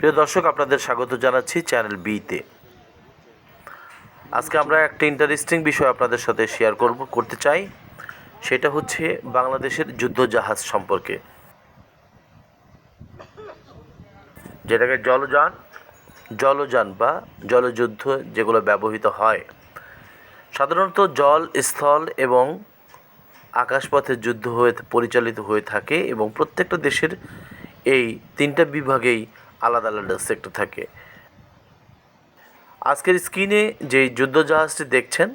প্রিয় দর্শক, আপনাদের স্বাগত জানাচ্ছি চ্যানেল বিতে। আজকে আমরা একটা ইন্টারেস্টিং বিষয় আপনাদের সাথে শেয়ার করতে চাই। সেটা হচ্ছে বাংলাদেশের যুদ্ধজাহাজ সম্পর্কে, যেটাকে জলযান বা জলযুদ্ধ যেগুলো ব্যবহৃত হয়। সাধারণত জল, স্থল এবং আকাশপথে যুদ্ধ পরিচালিত হয়ে থাকে এবং প্রত্যেকটা দেশের এই তিনটা বিভাগেই আলাদা আলাদা সেক্টর থাকে। আজকের স্ক্রিনে যেই যুদ্ধজাহাজটি দেখছেন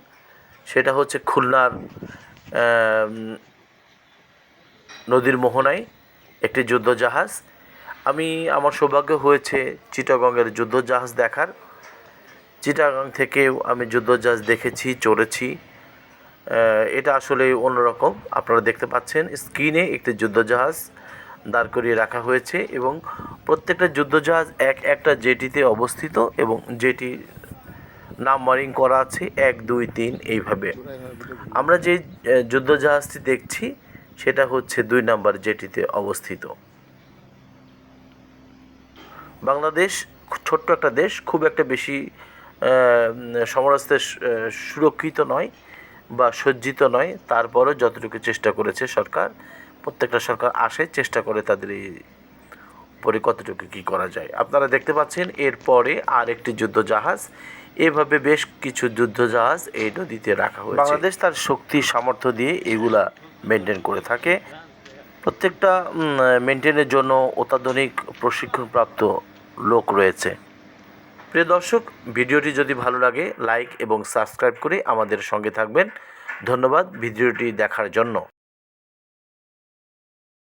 সেটা হচ্ছে খুলনার নদীর মোহনায় একটি যুদ্ধজাহাজ। আমার সৌভাগ্য হয়েছে চিটাগংয়ের যুদ্ধজাহাজ দেখার। চিটাগং থেকেও আমি যুদ্ধজাহাজ দেখেছি, চড়েছি। এটা আসলে অন্যরকম। আপনারা দেখতে পাচ্ছেন স্ক্রিনে একটি যুদ্ধজাহাজ দাঁড় করিয়ে রাখা হয়েছে এবং প্রত্যেকটা যুদ্ধজাহাজ একটা জেটিতে অবস্থিত এবং জেটি নাম্বারিং করা আছে 1, 2, 3 এইভাবে। আমরা যে যুদ্ধজাহাজটি দেখছি সেটা হচ্ছে 2 নাম্বার জেটিতে অবস্থিত। বাংলাদেশ ছোট্ট একটা দেশ, খুব একটা বেশি সমরাস্ত্রে সুরক্ষিত নয় বা সজ্জিত নয়। তারপরও যতটুকু চেষ্টা করেছে সরকার, প্রত্যেকটা সরকার আসে চেষ্টা করে তাদের এই পরে কতটুকু কী করা যায়। আপনারা দেখতে পাচ্ছেন এরপরে আর একটি যুদ্ধজাহাজ। এভাবে বেশ কিছু যুদ্ধজাহাজ এই নদীতে রাখা হয়েছে। বাংলাদেশ তার শক্তি সামর্থ্য দিয়ে এগুলা মেনটেন করে থাকে। প্রত্যেকটা মেনটেনের জন্য অত্যাধুনিক প্রশিক্ষণপ্রাপ্ত লোক রয়েছে। প্রিয় দর্শক, ভিডিওটি যদি ভালো লাগে লাইক এবং সাবস্ক্রাইব করে আমাদের সঙ্গে থাকবেন। ধন্যবাদ ভিডিওটি দেখার জন্য।